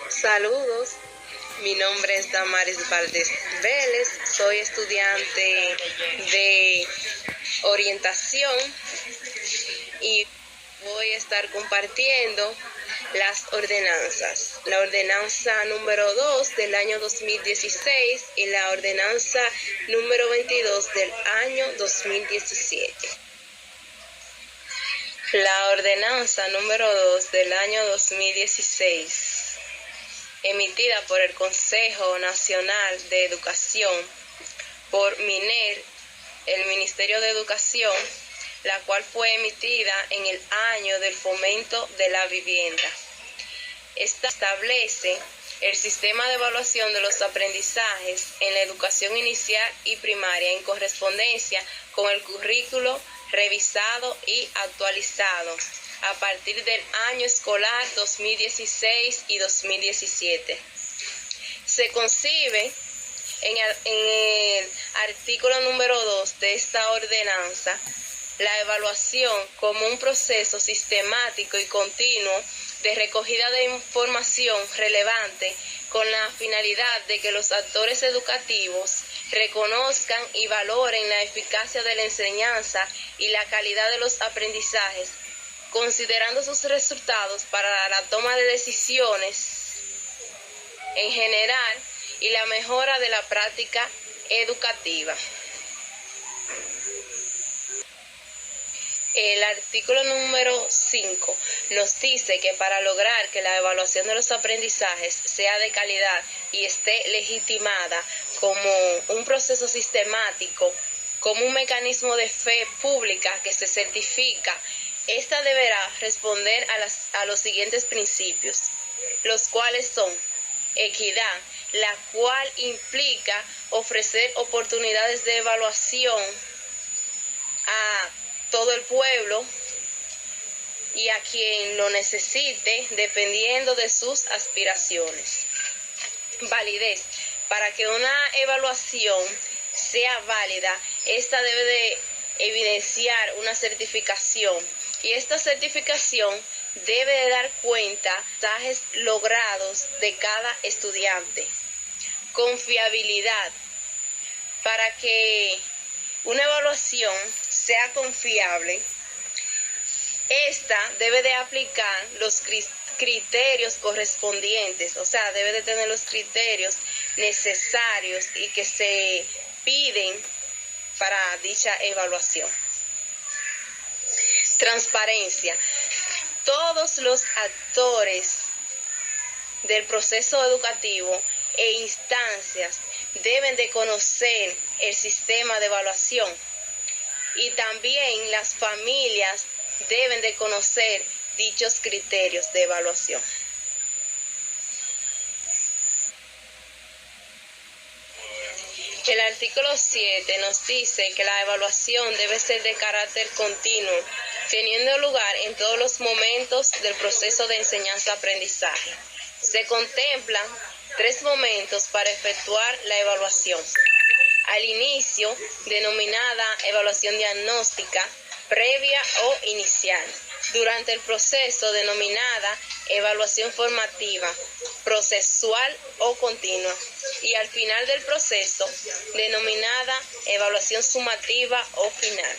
Saludos, mi nombre es Damaris Valdés Vélez, soy estudiante de orientación y voy a estar compartiendo las ordenanzas. La ordenanza número 2 del año 2016 y la ordenanza número 22 del año 2017. La ordenanza número 2 del año 2016, emitida por el Consejo Nacional de Educación, por MINER, el Ministerio de Educación, la cual fue emitida en el año del fomento de la vivienda. Esta establece el sistema de evaluación de los aprendizajes en la educación inicial y primaria en correspondencia con el currículo revisado y actualizado a partir del año escolar 2016 y 2017. Se concibe en el artículo número 2 de esta ordenanza la evaluación como un proceso sistemático y continuo de recogida de información relevante con la finalidad de que los actores educativos reconozcan y valoren la eficacia de la enseñanza y la calidad de los aprendizajes, considerando sus resultados para la toma de decisiones en general y la mejora de la práctica educativa. El artículo número 5 nos dice que para lograr que la evaluación de los aprendizajes sea de calidad y esté legitimada como un proceso sistemático, como un mecanismo de fe pública que se certifica, esta deberá responder a los siguientes principios, los cuales son equidad, la cual implica ofrecer oportunidades de evaluación a todo el pueblo y a quien lo necesite dependiendo de sus aspiraciones. Validez. Para que una evaluación sea válida, esta debe de evidenciar una certificación y esta certificación debe de dar cuenta de los puntajes logrados de cada estudiante. Confiabilidad. Para que una evaluación sea confiable, esta debe de aplicar los criterios correspondientes, o sea, debe de tener los criterios necesarios y que se piden para dicha evaluación. Transparencia. Todos los actores del proceso educativo e instancias deben de conocer el sistema de evaluación y también las familias deben de conocer dichos criterios de evaluación. El artículo 7 nos dice que la evaluación debe ser de carácter continuo, teniendo lugar en todos los momentos del proceso de enseñanza-aprendizaje. Se contemplan 3 momentos para efectuar la evaluación. Al inicio, denominada evaluación diagnóstica, previa o inicial. Durante el proceso, denominada evaluación formativa, procesual o continua. Y al final del proceso, denominada evaluación sumativa o final.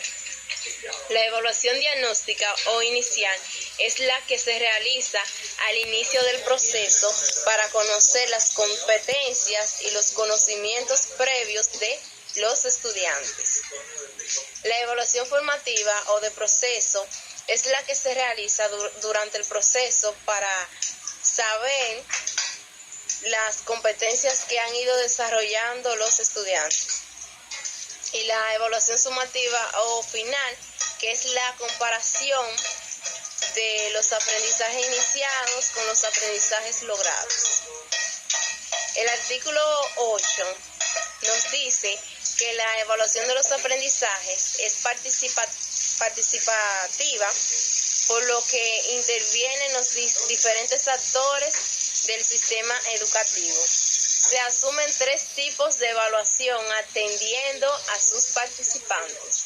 La evaluación diagnóstica o inicial es la que se realiza al inicio del proceso para conocer las competencias y los conocimientos previos de los estudiantes. La evaluación formativa o de proceso es la que se realiza durante el proceso para saber las competencias que han ido desarrollando los estudiantes. Y la evaluación sumativa o final, que es la comparación de los aprendizajes iniciados con los aprendizajes logrados. El artículo 8 nos dice que la evaluación de los aprendizajes es participativa, por lo que intervienen los diferentes actores del sistema educativo. Se asumen 3 tipos de evaluación atendiendo a sus participantes,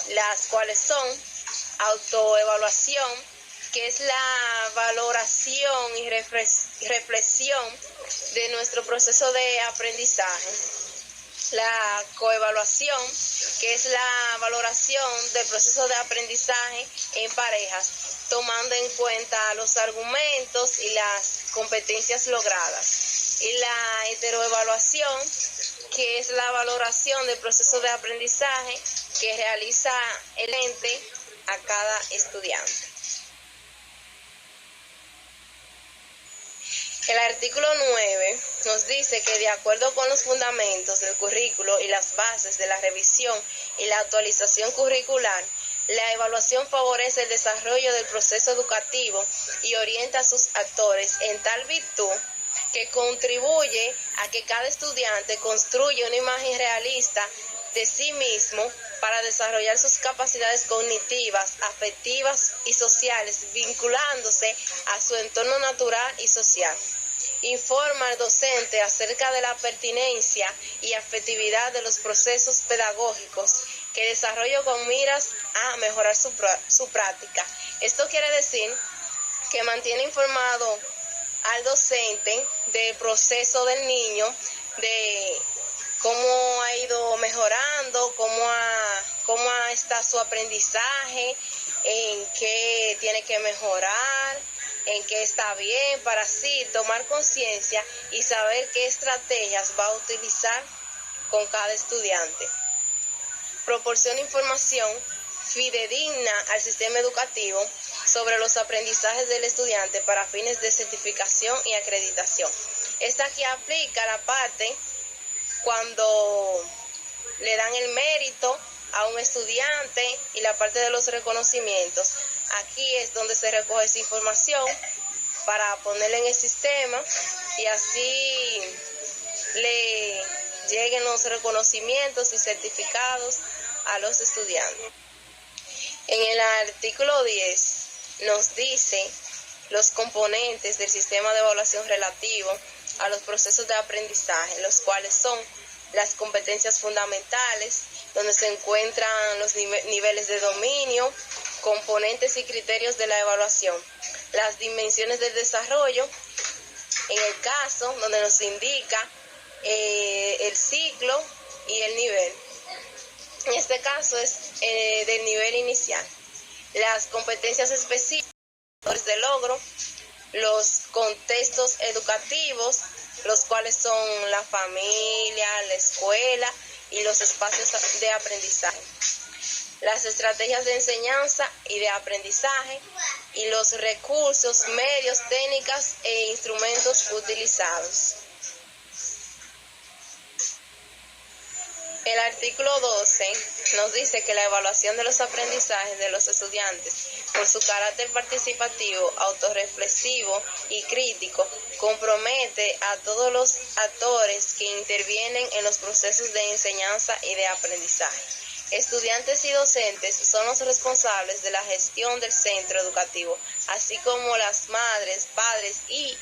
las cuales son autoevaluación, que es la valoración y reflexión de nuestro proceso de aprendizaje. La coevaluación, que es la valoración del proceso de aprendizaje en parejas, tomando en cuenta los argumentos y las competencias logradas. Y la heteroevaluación, que es la valoración del proceso de aprendizaje que realiza el ente a cada estudiante. El artículo 9 nos dice que de acuerdo con los fundamentos del currículo y las bases de la revisión y la actualización curricular, la evaluación favorece el desarrollo del proceso educativo y orienta a sus actores en tal virtud que contribuye a que cada estudiante construya una imagen realista de sí mismo para desarrollar sus capacidades cognitivas, afectivas y sociales, vinculándose a su entorno natural y social. Informa al docente acerca de la pertinencia y afectividad de los procesos pedagógicos que desarrolla con miras a mejorar su práctica. Esto quiere decir que mantiene informado al docente del proceso del niño, de cómo ha ido mejorando, cómo está su aprendizaje, en qué tiene que mejorar, en qué está bien, para así tomar conciencia y saber qué estrategias va a utilizar con cada estudiante. Proporciona información fidedigna al sistema educativo sobre los aprendizajes del estudiante para fines de certificación y acreditación. Esta aquí aplica la parte cuando le dan el mérito a un estudiante y la parte de los reconocimientos. Aquí es donde se recoge esa información para ponerla en el sistema y así le lleguen los reconocimientos y certificados a los estudiantes. En el artículo 10 nos dice los componentes del sistema de evaluación relativo a los procesos de aprendizaje, los cuales son las competencias fundamentales, donde se encuentran los niveles de dominio, componentes y criterios de la evaluación, las dimensiones del desarrollo, en el caso donde nos indica el ciclo y el nivel. En este caso es del nivel inicial. Las competencias específicas de logro, los contextos educativos, los cuales son la familia, la escuela y los espacios de aprendizaje. Las estrategias de enseñanza y de aprendizaje y los recursos, medios, técnicas e instrumentos utilizados. El artículo 12 nos dice que la evaluación de los aprendizajes de los estudiantes, por su carácter participativo, autorreflexivo y crítico, compromete a todos los actores que intervienen en los procesos de enseñanza y de aprendizaje. Estudiantes y docentes son los responsables de la gestión del centro educativo, así como las madres, padres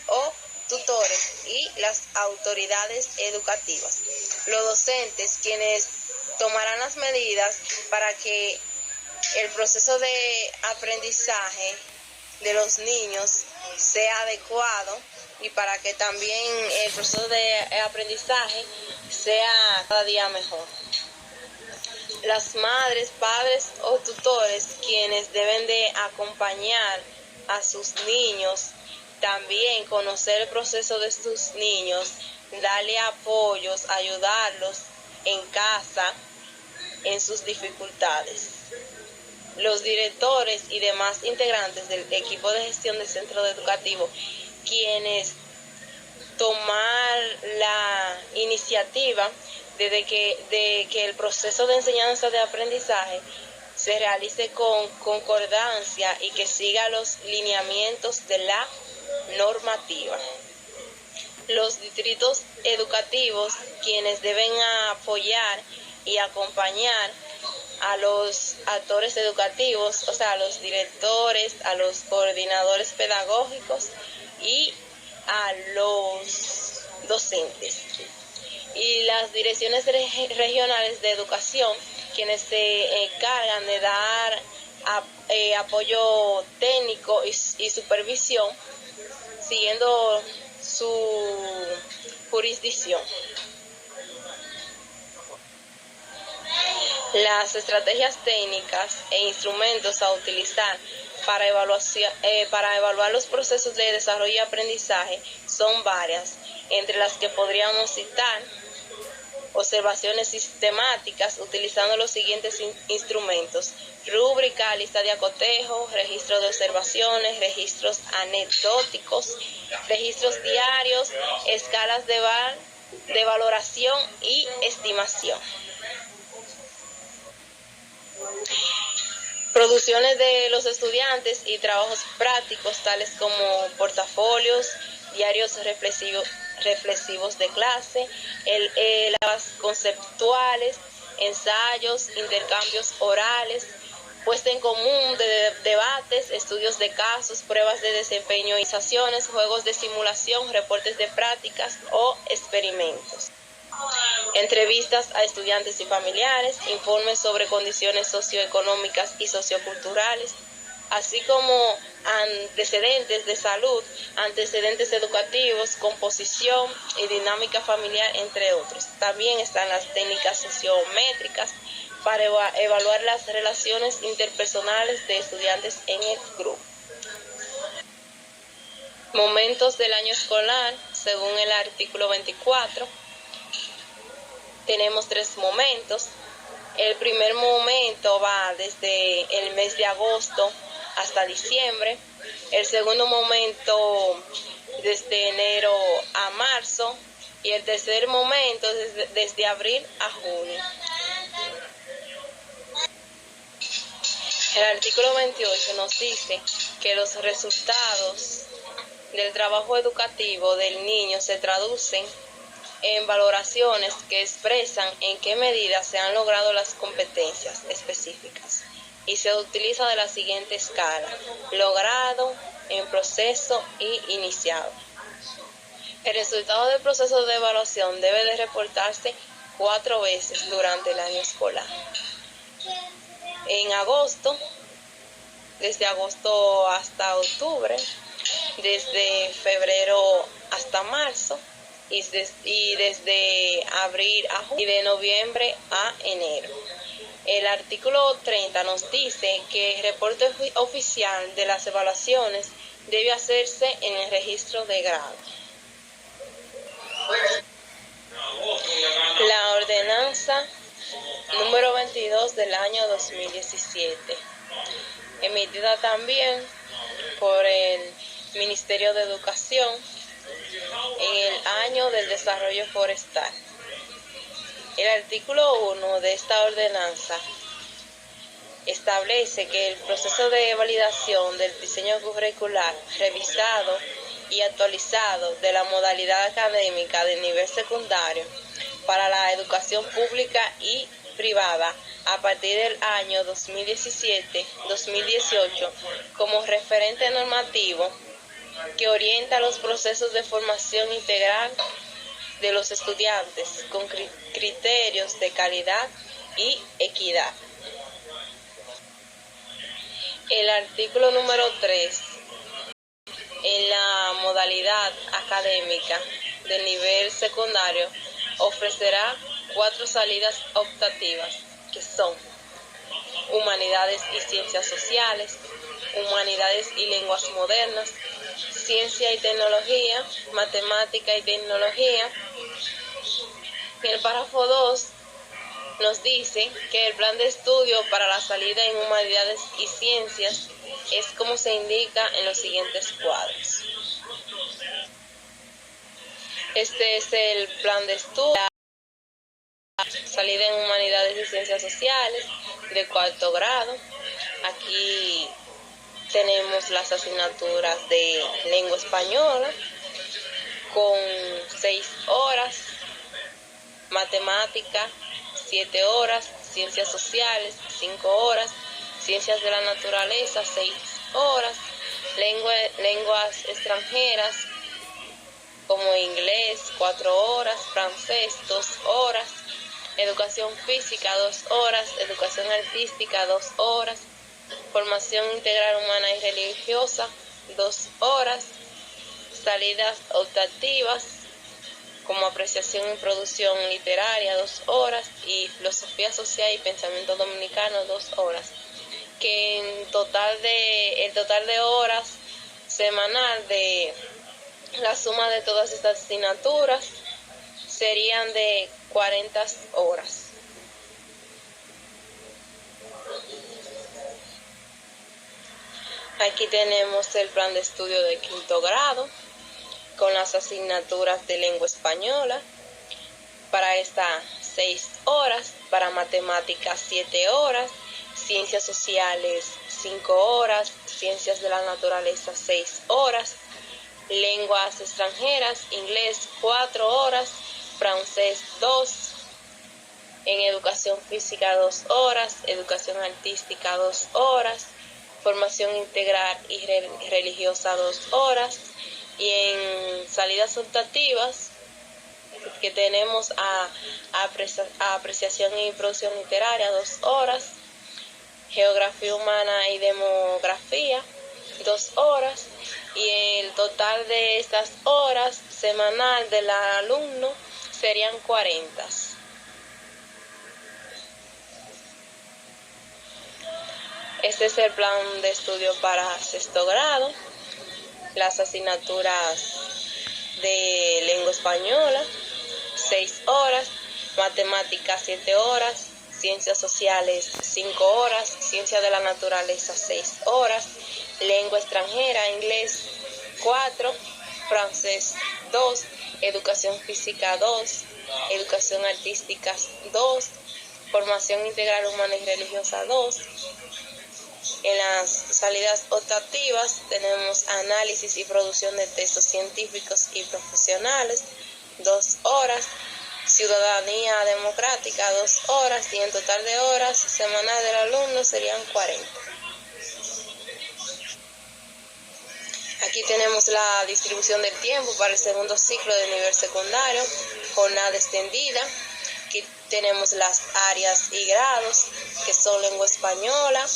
o tutores y las autoridades educativas. Los docentes, quienes tomarán las medidas para que el proceso de aprendizaje de los niños sea adecuado y para que también el proceso de aprendizaje sea cada día mejor. Las madres, padres o tutores, quienes deben de acompañar a sus niños, también conocer el proceso de sus niños, darle apoyos, ayudarlos en casa, en sus dificultades. Los directores y demás integrantes del equipo de gestión del centro educativo, quienes tomar la iniciativa de que el proceso de enseñanza de aprendizaje se realice con concordancia y que siga los lineamientos de la normativa. Los distritos educativos, quienes deben apoyar y acompañar a los actores educativos, o sea, a los directores, a los coordinadores pedagógicos y a los docentes. Y las direcciones regionales de educación, quienes se encargan de dar apoyo técnico y supervisión, siguiendo su jurisdicción. Las estrategias técnicas e instrumentos a utilizar para evaluar los procesos de desarrollo y aprendizaje son varias, entre las que podríamos citar observaciones sistemáticas utilizando los siguientes instrumentos: rúbrica, lista de acotejo, registro de observaciones, registros anecdóticos, registros diarios, escalas de valoración y estimación. Producciones de los estudiantes y trabajos prácticos tales como portafolios, diarios reflexivos de clase, las conceptuales, ensayos, intercambios orales, puesta en común de debates, estudios de casos, pruebas de desempeño, juegos de simulación, reportes de prácticas o experimentos. Entrevistas a estudiantes y familiares, informes sobre condiciones socioeconómicas y socioculturales, así como antecedentes de salud, antecedentes educativos, composición y dinámica familiar, entre otros. También están las técnicas sociométricas para evaluar las relaciones interpersonales de estudiantes en el grupo. Momentos del año escolar, según el artículo 24. Tenemos 3 momentos. El primer momento va desde el mes de agosto hasta diciembre. El segundo momento desde enero a marzo. Y el tercer momento desde abril a junio. El artículo 28 nos dice que los resultados del trabajo educativo del niño se traducen en valoraciones que expresan en qué medida se han logrado las competencias específicas, y se utiliza de la siguiente escala: logrado, en proceso y iniciado. El resultado del proceso de evaluación debe de reportarse 4 veces durante el año escolar. En agosto, desde agosto hasta octubre, desde febrero hasta marzo, y desde abril a junio, y de noviembre a enero. El artículo 30 nos dice que el reporte oficial de las evaluaciones debe hacerse en el registro de grado. La ordenanza número 22 del año 2017, emitida también por el Ministerio de Educación en el año del desarrollo forestal. El artículo 1 de esta ordenanza establece que el proceso de validación del diseño curricular revisado y actualizado de la modalidad académica del nivel secundario para la educación pública y privada a partir del año 2017-2018 como referente normativo que orienta los procesos de formación integral de los estudiantes con criterios de calidad y equidad. El artículo número 3, en la modalidad académica del nivel secundario, ofrecerá 4 salidas optativas, que son Humanidades y Ciencias Sociales, Humanidades y Lenguas Modernas, Ciencia y Tecnología, Matemática y Tecnología. Y el párrafo 2 nos dice que el plan de estudio para la salida en Humanidades y Ciencias es como se indica en los siguientes cuadros. Este es el plan de estudio, salida en Humanidades y Ciencias Sociales de 4º grado. Aquí tenemos las asignaturas de lengua española con 6 horas, matemática 7 horas, ciencias sociales 5 horas, ciencias de la naturaleza 6 horas, lenguas extranjeras como inglés 4 horas, francés 2 horas, educación física 2 horas, educación artística 2 horas, Formación integral humana y religiosa, 2 horas. Salidas optativas, como apreciación y producción literaria, 2 horas. Y filosofía social y pensamiento dominicano, 2 horas. Que el total de horas semanal de la suma de todas estas asignaturas serían de 40 horas. Aquí tenemos el plan de estudio de quinto grado con las asignaturas de lengua española. Para esta 6 horas, para matemáticas 7 horas, ciencias sociales 5 horas, ciencias de la naturaleza 6 horas, lenguas extranjeras, inglés 4 horas, francés 2, en educación física 2 horas, educación artística 2 horas, formación integral y religiosa 2 horas, y en salidas optativas que tenemos a apreciación y producción literaria 2 horas, geografía humana y demografía 2 horas, y el total de estas horas semanal del alumno serían 40. Este es el plan de estudio para sexto grado. Las asignaturas de lengua española 6 horas, matemáticas 7 horas, ciencias sociales 5 horas, ciencia de la naturaleza 6 horas, lengua extranjera, inglés 4, francés 2, educación física 2, educación artística 2, formación integral humana y religiosa 2. En las salidas optativas tenemos análisis y producción de textos científicos y profesionales 2 horas, ciudadanía democrática 2 horas, y en total de horas semanal del alumno serían 40. Aquí tenemos la distribución del tiempo para el segundo ciclo de nivel secundario, jornada extendida. Aquí tenemos las áreas y grados, que son lengua española,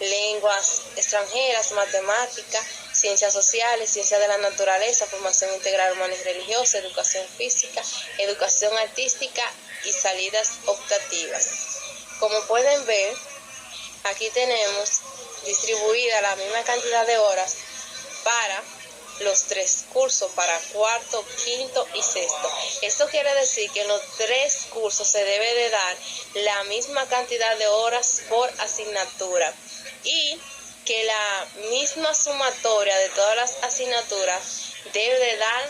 lenguas extranjeras, matemáticas, ciencias sociales, ciencias de la naturaleza, formación integral humana y religiosa, educación física, educación artística y salidas optativas. Como pueden ver, aquí tenemos distribuida la misma cantidad de horas para los 3 cursos, para cuarto, quinto y sexto. Esto quiere decir que en los 3 cursos se debe de dar la misma cantidad de horas por asignatura, y que la misma sumatoria de todas las asignaturas debe de dar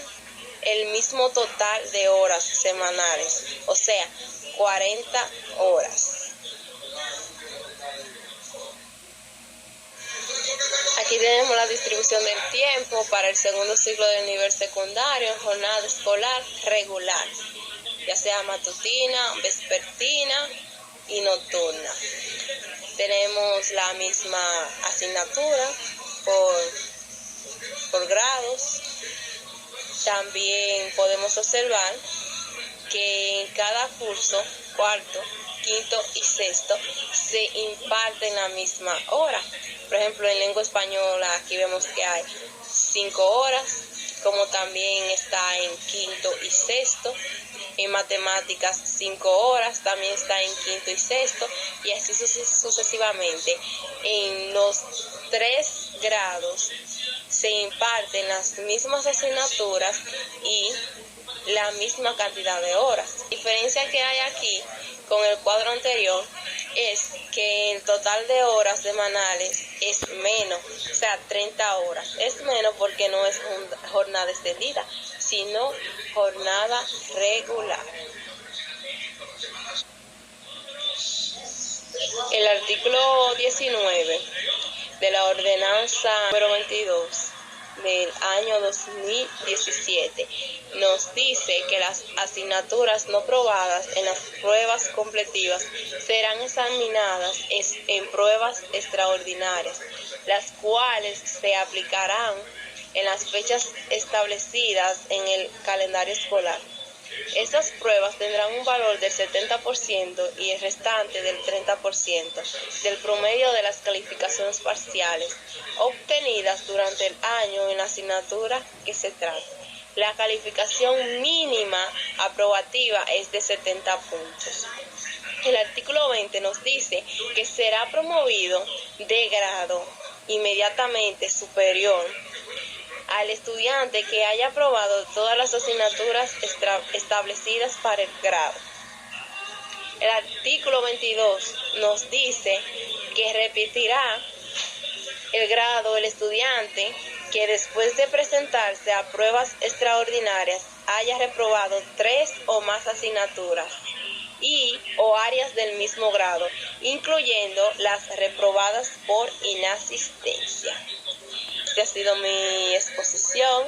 el mismo total de horas semanales, o sea, 40 horas. Aquí tenemos la distribución del tiempo para el segundo ciclo del nivel secundario en jornada escolar regular, ya sea matutina, vespertina y nocturna. Tenemos la misma asignatura por grados. También podemos observar que en cada curso, cuarto, quinto y sexto, se imparte en la misma hora. Por ejemplo, en lengua española aquí vemos que hay 5 horas, como también está en quinto y sexto. En matemáticas 5 horas, también está en quinto y sexto, y así sucesivamente. En los 3 grados se imparten las mismas asignaturas y la misma cantidad de horas. La diferencia que hay aquí con el cuadro anterior es que el total de horas semanales es menos, o sea, 30 horas. Es menos porque no es jornada extendida, sino jornada regular. El artículo 19 de la ordenanza número 22 del año 2017 nos dice que las asignaturas no probadas en las pruebas completivas serán examinadas en pruebas extraordinarias, las cuales se aplicarán en las fechas establecidas en el calendario escolar. Estas pruebas tendrán un valor del 70% y el restante del 30% del promedio de las calificaciones parciales obtenidas durante el año en la asignatura que se trate. La calificación mínima aprobativa es de 70 puntos. El artículo 20 nos dice que será promovido de grado inmediatamente superior al estudiante que haya aprobado todas las asignaturas establecidas para el grado. El artículo 22 nos dice que repetirá el grado el estudiante que después de presentarse a pruebas extraordinarias haya reprobado 3 o más asignaturas y o áreas del mismo grado, incluyendo las reprobadas por inasistencia. Esta ha sido mi exposición.